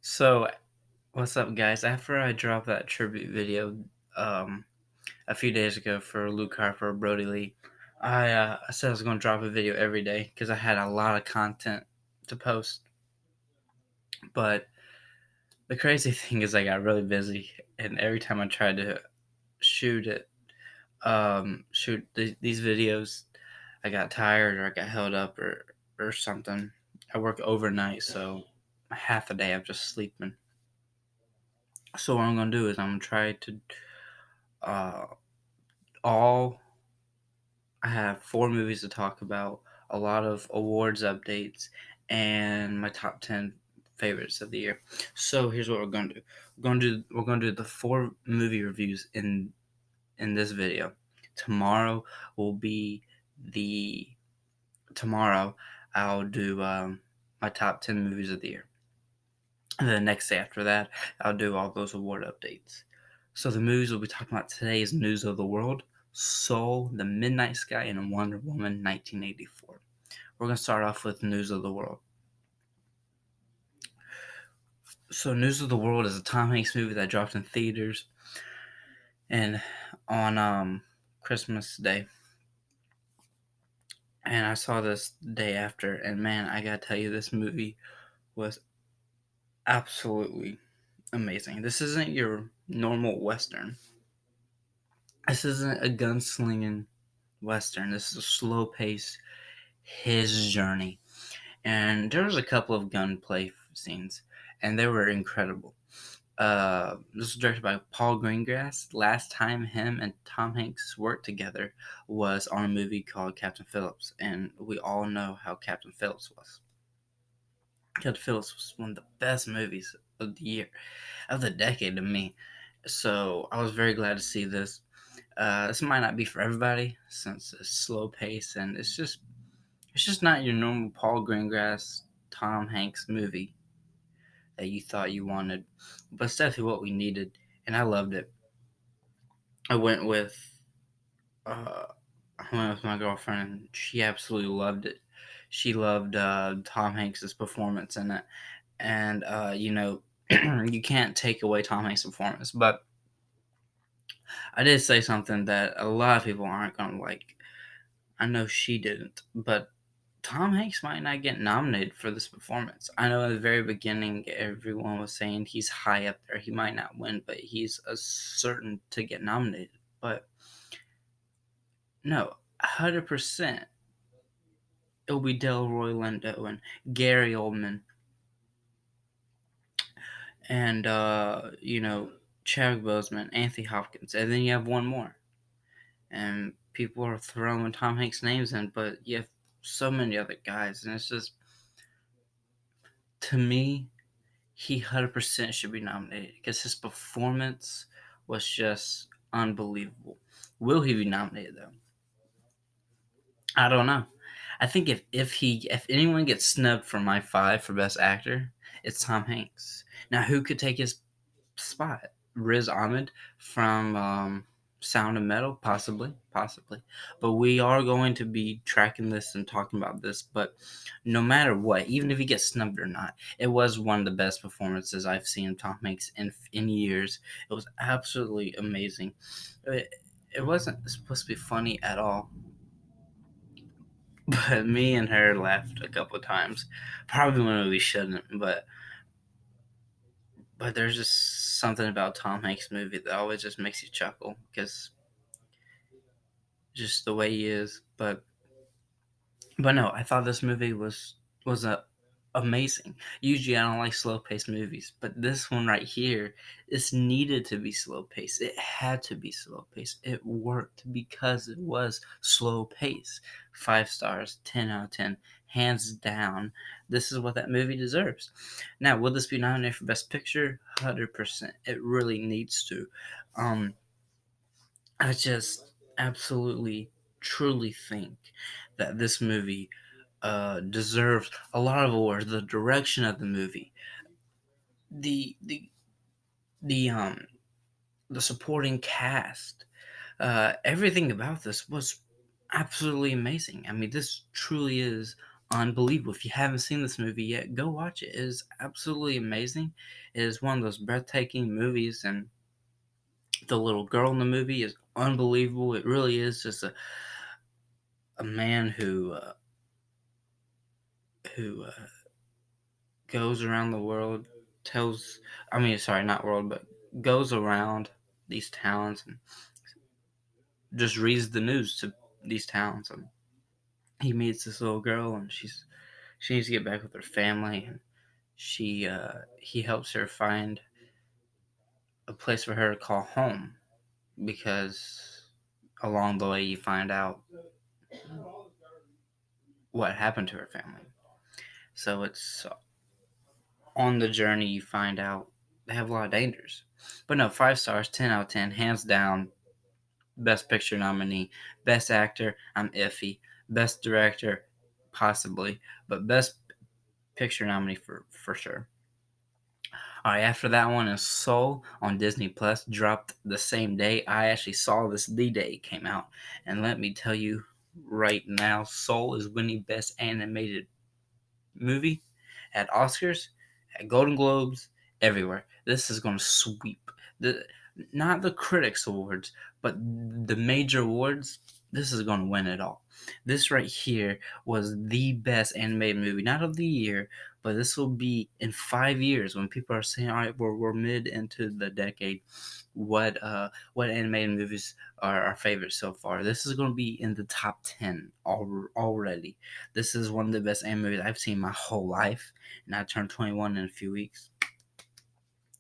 So, what's up, guys? After I dropped that tribute video um, a few days ago for Luke Harper, Brody Lee, I said I was going to drop a video every day because I had a lot of content to post. But the crazy thing is, I got really busy, and every time I tried to shoot it, these videos, I got tired or I got held up or something. I work overnight, so half a day I'm just sleeping. So what I'm gonna do is I'm gonna try to uh, all I have 4 movies to talk about, a lot of awards updates, and my top 10 favorites of the year. So here's what we're gonna do. We're gonna do the 4 movie reviews in this video. Tomorrow will be the tomorrow I'll do my top 10 movies of the year. And then the next day after that, I'll do all those award updates. So the movies we'll be talking about today is News of the World, Soul, The Midnight Sky, and Wonder Woman 1984. We're going to start off with News of the World. So News of the World is a Tom Hanks movie that dropped in theaters and on Christmas Day. And I saw this day after, and man, I gotta tell you, this movie was absolutely amazing. This isn't your normal Western. This isn't a gunslinging Western. This is a slow pace, his journey. And there was a couple of gunplay scenes, and they were incredible. This was directed by Paul Greengrass. Last time him and Tom Hanks worked together was on a movie called Captain Phillips, and we all know how Captain Phillips was. Captain Phillips was one of the best movies of the year, of the decade to me. So I was very glad to see this. This might not be for everybody since it's slow pace and it's just not your normal Paul Greengrass, Tom Hanks movie that you thought you wanted, but it's definitely what we needed, and I loved it. I went with uh, I went with my girlfriend, and she absolutely loved it. She loved Tom Hanks's performance in it, and you can't take away Tom Hanks' performance, but I did say something that a lot of people aren't gonna like. I know she didn't, but Tom Hanks might not get nominated for this performance. I know at the very beginning everyone was saying he's high up there. He might not win, but he's a certain to get nominated. But no, 100% it'll be Delroy Lindo and Gary Oldman and Chadwick Boseman, Anthony Hopkins, and then you have one more. And people are throwing Tom Hanks' names in, but you have so many other guys, and it's just to me he 100% should be nominated because his performance was just unbelievable. Will he be nominated though? I don't know. I think if anyone gets snubbed for my 5 for best actor, it's Tom Hanks. Now who could take his spot? Riz Ahmed from Sound of Metal, possibly. But we are going to be tracking this and talking about this. But no matter what, even if he gets snubbed or not, it was one of the best performances I've seen of Tom Hanks in years. It was absolutely amazing. It wasn't supposed to be funny at all. But me and her laughed a couple of times, probably when we shouldn't. But there's just something about Tom Hanks' movie that always just makes you chuckle because just the way he is. But no, I thought this movie was amazing. Usually, I don't like slow paced movies, but this one right here, is needed to be slow paced. It had to be slow paced. It worked because it was slow paced. 5 stars, 10 out of 10, hands down. This is what that movie deserves. Now, will this be nominated for Best Picture? 100%. It really needs to. Um, I just absolutely, truly think that this movie deserves a lot of awards. The direction of the movie, the the the um the supporting cast, everything about this was absolutely amazing. I mean, this truly is unbelievable. If you haven't seen this movie yet, go watch it. It is absolutely amazing. It is one of those breathtaking movies, and the little girl in the movie is unbelievable. It really is just a man who goes around the world, tells, I mean, sorry, not world, but goes around these towns and just reads the news to these towns. And he meets this little girl, and she needs to get back with her family, and he helps her find a place for her to call home, because along the way you find out what happened to her family. So it's on the journey you find out they have a lot of dangers. But no, 5 stars, 10 out of 10, hands down. Best Picture nominee, Best Actor, I'm iffy, Best Director, possibly, but Best Picture nominee for sure. All right, after that one is Soul on Disney Plus, dropped the same day. I actually saw this the day it came out, and let me tell you right now, Soul is winning Best Animated Movie at Oscars, at Golden Globes, everywhere. This is going to sweep the not the critics awards, but the major awards. This is going to win it all. This right here was the best animated movie, not of the year, but this will be in 5 years when people are saying, "All right, we're mid into the decade. What animated movies are our favorites so far?" This is going to be in the top 10 already. This is one of the best anime movies I've seen my whole life, and I turned 21 in a few weeks.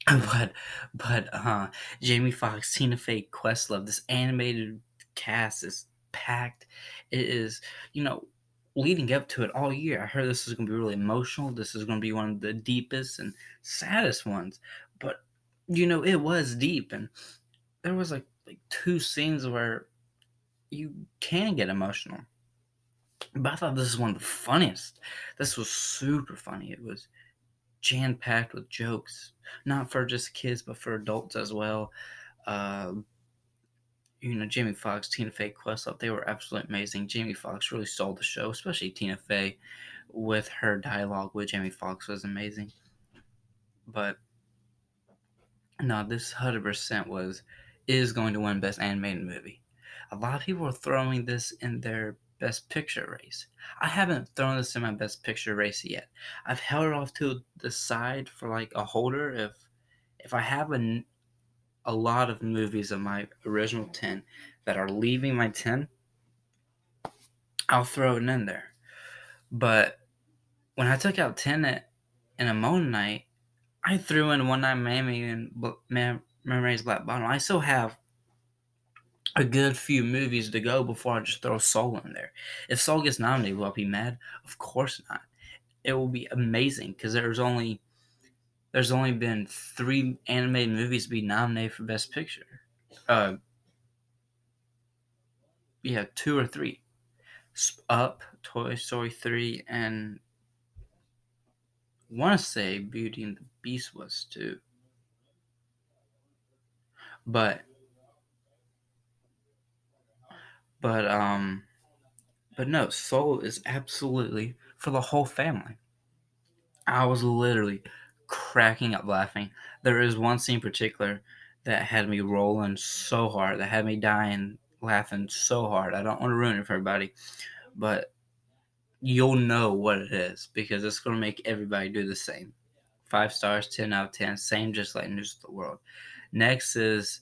but but Jamie Foxx, Tina Fey, Questlove, this animated cast is packed. It is, you know, leading up to it all year. I heard this is going to be really emotional. This is going to be one of the deepest and saddest ones. But it was deep, and there was like two scenes where you can get emotional. But I thought this is one of the funniest. This was super funny. It was jam packed with jokes, not for just kids, but for adults as well. Uh, Jamie Foxx, Tina Fey, Questlove, they were absolutely amazing. Jamie Foxx really stole the show, especially Tina Fey, with her dialogue with Jamie Foxx was amazing. But no, this 100% is going to win Best Animated Movie. A lot of people are throwing this in their Best Picture race. I haven't thrown this in my Best Picture race yet. I've held it off to the side for like a holder. If I have a lot of movies of my original 10 that are leaving my 10, I'll throw it in there. But when I took out 10 in a Moon Night, I threw in One Night Miami and Memories Black Bottom. I still have a good few movies to go before I just throw Soul in there. If Soul gets nominated, will I be mad? Of course not. It will be amazing because there's only been 3 animated movies to be nominated for Best Picture. Uh, yeah, 2 or 3. Up, Toy Story 3, and want to say Beauty and the Beast was too. But but um but no, Soul is absolutely for the whole family. I was literally cracking up laughing. There is one scene in particular that had me rolling so hard, that had me dying laughing so hard. I don't want to ruin it for everybody, but you'll know what it is because it's going to make everybody do the same. 5 stars, 10 out of 10, same just like News of the World. Next is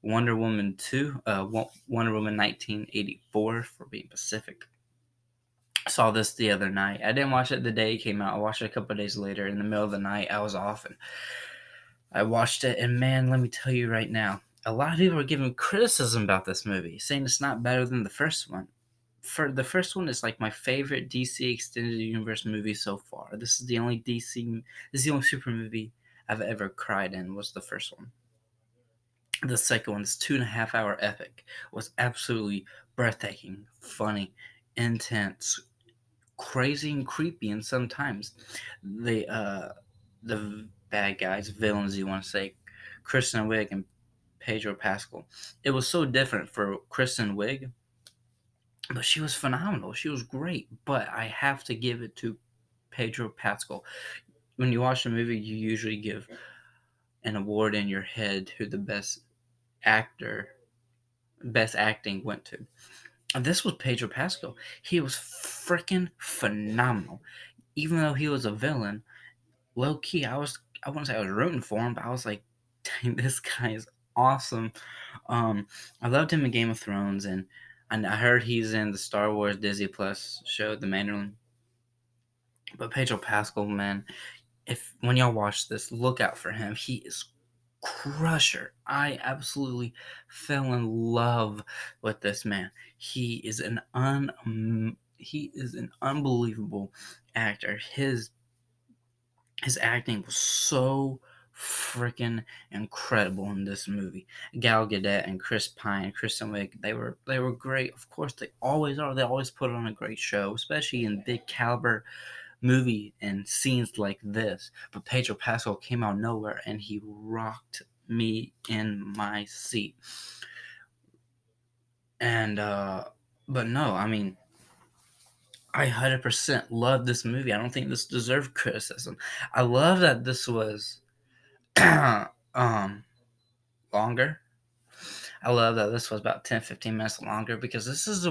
Wonder Woman 2, Wonder Woman 1984 for being Pacific. I saw this the other night. I didn't watch it the day it came out. I watched it a couple of days later. In the middle of the night, I was off and I watched it. And man, let me tell you right now, a lot of people are giving criticism about this movie, saying it's not better than the first one. For the first one is like my favorite DC Extended Universe movie so far. This is the only super movie I've ever cried in. Was the first one. The second one, this 2.5 hour epic, was absolutely breathtaking, funny, intense, crazy, and creepy. And sometimes the bad guys, villains, you want to say, Kristen Wiig and Pedro Pascal. It was so different for Kristen Wiig but she was phenomenal. She was great. But I have to give it to Pedro Pascal. When you watch a movie, you usually give an award in your head who the actor, best acting went to. And this was Pedro Pascal. He was freaking phenomenal. Even though he was a villain, low key, I wouldn't say I was rooting for him, but I was like, dang, this guy is awesome. I loved him in Game of Thrones, and I heard he's in the Star Wars Disney Plus show, The Mandarin. But Pedro Pascal, man, if when y'all watch this, look out for him. He is crusher. I absolutely fell in love with this man. He is an unbelievable actor. His acting was so freaking incredible in this movie. Gal Gadot and Chris Pine, Kristen Wiig, they were great. Of course, they always are. They always put on a great show, especially in big caliber movie and scenes like this. But Pedro Pascal came out of nowhere and he rocked me in my seat. And but no, I mean, I 100% love this movie. I don't think this deserved criticism. I love that this was um longer. I love that this was about 10-15 minutes longer because this is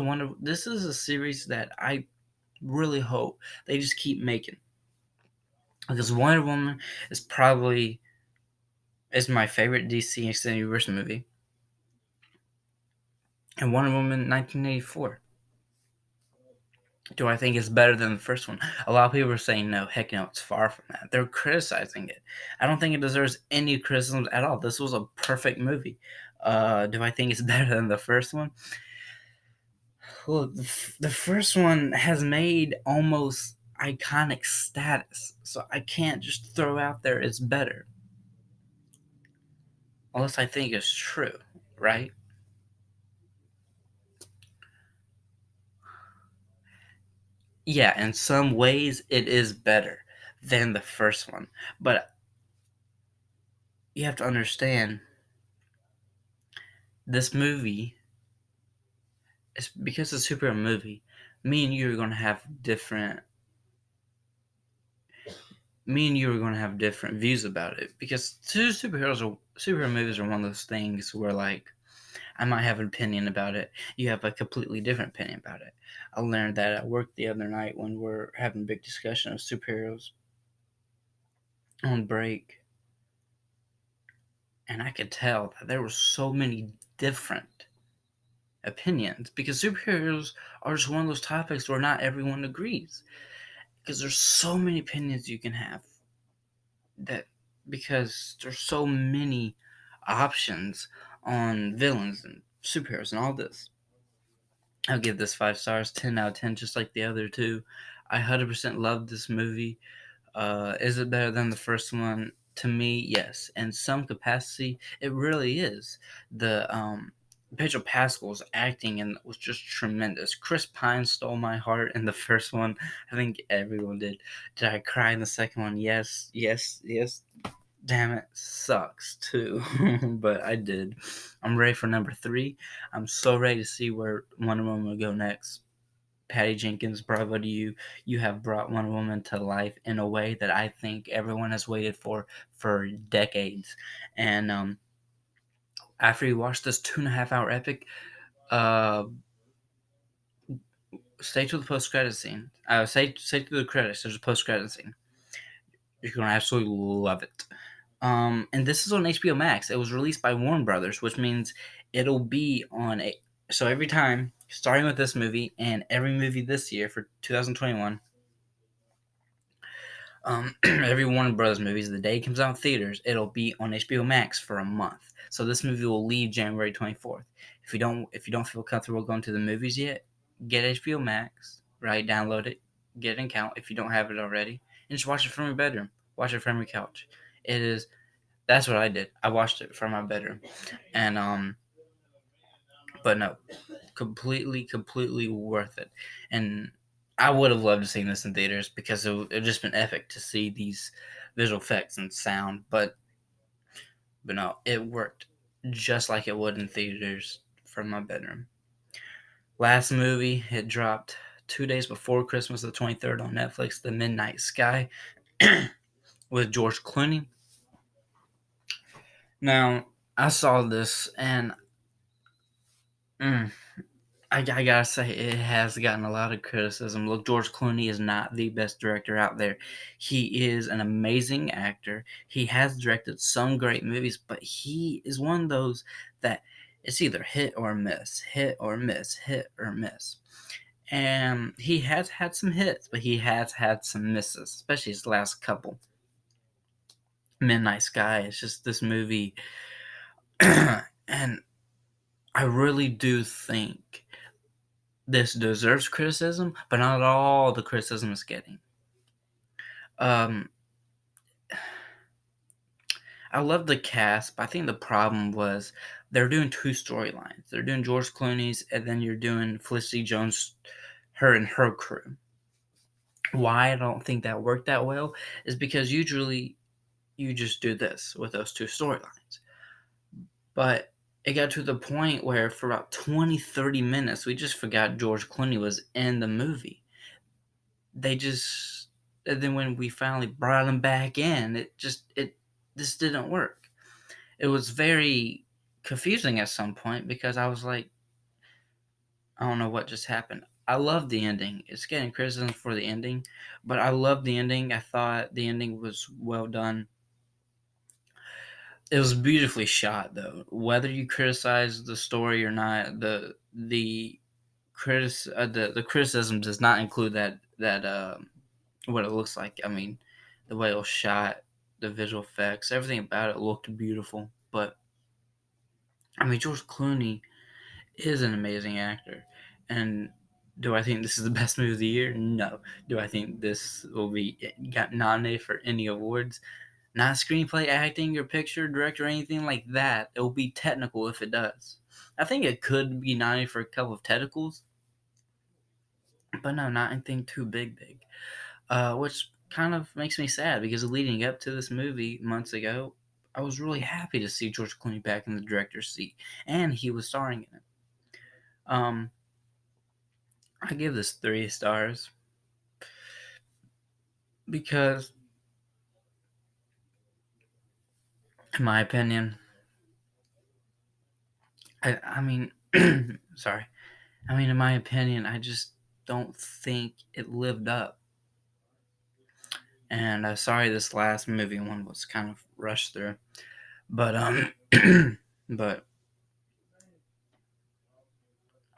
a series that I really hope they just keep making. Because Wonder Woman is probably is my favorite DC Extended Universe movie, and Wonder Woman 1984. Do I think it's better than the first one? A lot of people are saying no. Heck no, it's far from that. They're criticizing it. I don't think it deserves any criticisms at all. This was a perfect movie. Do I think it's better than the first one? Well, the first one has made almost iconic status, so I can't just throw out there it's better unless I think it's true, right? Yeah, in some ways it is better than the first one, but you have to understand this movie is because it's a superhero movie. Me and you are going to have different. Me and you are going to have different views about it because superhero movies are one of those things where like I might have an opinion about it. You have a completely different opinion about it. I learned that at work the other night when we're having a big discussion of superheroes on break, and I could tell that there were so many different opinions because superheroes are just one of those topics where not everyone agrees because there's so many opinions you can have that because there's so many options on villains and superheroes and all this. I'll give this 5 stars, 10 out of 10, just like the other two. I 100% love this movie. Is it better than the first one? To me, yes. In some capacity, it really is. The Pedro Pascal's acting and was just tremendous. Chris Pine stole my heart in the first one. I think everyone did. Did I cry in the second one? Yes, yes, yes. Damn it, sucks too, but I did. I'm ready for number 3. I'm so ready to see where Wonder Woman will go next. Patty Jenkins, bravo to you. You have brought Wonder Woman to life in a way that I think everyone has waited for decades. And after you watch this 2.5 hour epic, uh, stay to the post credit scene. Stay to the credits. There's a post credit scene. You're gonna absolutely love it. And this is on HBO Max. It was released by Warner Brothers, which means it'll be on a. So every time, starting with this movie and every movie this year for 2021, every Warner Brothers movies, the day it comes out in theaters, it'll be on HBO Max for a month. So this movie will leave January 24th. If you don't feel comfortable going to the movies yet, get HBO Max, right? Download it, get an account if you don't have it already, and just watch it from your bedroom. Watch it from your couch. It is That's what I did. I watched it from my bedroom, and but no, completely worth it. And I would have loved to see this in theaters because it just been epic to see these visual effects and sound. But no, it worked just like it would in theaters from my bedroom. Last movie, it dropped 2 days before Christmas, the 23rd on Netflix, The Midnight Sky with George Clooney. Now, I saw this and mm, I gotta say, it has gotten a lot of criticism. Look, George Clooney is not the best director out there. He is an amazing actor. He has directed some great movies, but he is one of those that it's either hit or miss, hit or miss. And he has had some hits, but he has had some misses, especially his last couple. Midnight Sky is just this movie, and I really do think this deserves criticism, but not all the criticism it's getting. Um, I love the cast, but I think the problem was they're doing two storylines. They're doing George Clooney's, and then you're doing Felicity Jones, her and her crew. Why I don't think that worked that well is because usually you just do this with those two storylines. But it got to the point where for about 20, 30 minutes, we just forgot George Clooney was in the movie. They just, and then when we finally brought him back in, it just didn't work. It was very confusing at some point because I was like, I don't know what just happened. I love the ending. It's getting criticism for the ending, but I love the ending. I thought the ending was well done. It was beautifully shot, though. Whether you criticize the story or not, the criticism does not include that what it looks like. I mean, the way it was shot, the visual effects, everything about it looked beautiful. But I mean, George Clooney is an amazing actor, and do I think this is the best movie of the year? No. Do I think this will be got nominated for any awards? Not screenplay, acting, or picture, director, or anything like that. It will be technical if it does. I think it could be nominated for a couple of technicals, but no, not anything too big. Which kind of makes me sad because leading up to this movie months ago, I was really happy to see George Clooney back in the director's seat, and he was starring in it. Um, I give this 3 stars because, in my opinion, I mean, sorry, I mean, in my opinion, I just don't think it lived up. And sorry, this last movie one was kind of rushed through, but but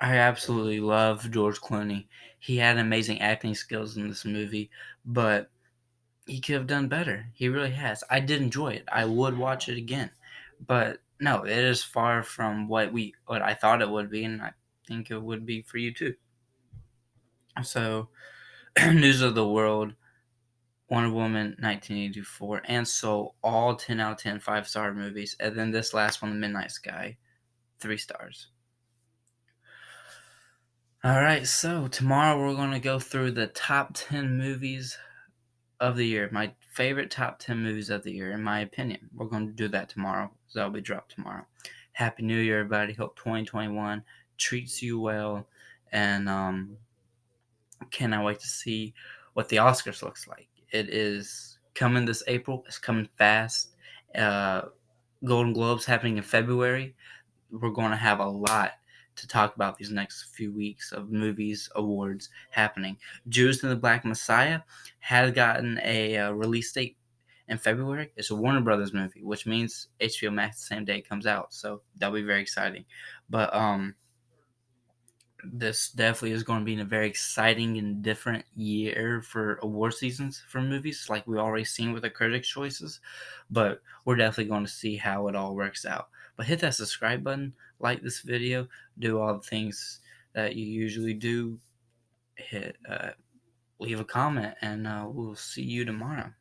I absolutely love George Clooney. He had amazing acting skills in this movie, but he could have done better. He really has. I did enjoy it. I would watch it again. But no, it is far from what I thought it would be, and I think it would be for you too. So, News of the World, Wonder Woman 1984, and so all 10 out of 10 5-star movies. And then this last one, The Midnight Sky, 3 stars. All right, so tomorrow we're going to go through the top 10 movies of the year. My favorite top 10 movies of the year, in my opinion. We're going to do that tomorrow. So that'll be dropped tomorrow. Happy New Year, everybody. Hope 2021 treats you well. And cannot wait to see what the Oscars looks like. It is coming this April. It's coming fast. Uh, Golden Globes happening in February. We're going to have a lot to talk about these next few weeks of movies, awards happening. Judas and the Black Messiah has gotten a release date in February. It's a Warner Brothers movie, which means HBO Max the same day it comes out. So that'll be very exciting. But this definitely is going to be a very exciting and different year for award seasons for movies, like we already seen with the critics' choices. But we're definitely going to see how it all works out. But hit that subscribe button, like this video, do all the things that you usually do. Hit, leave a comment, and we'll see you tomorrow.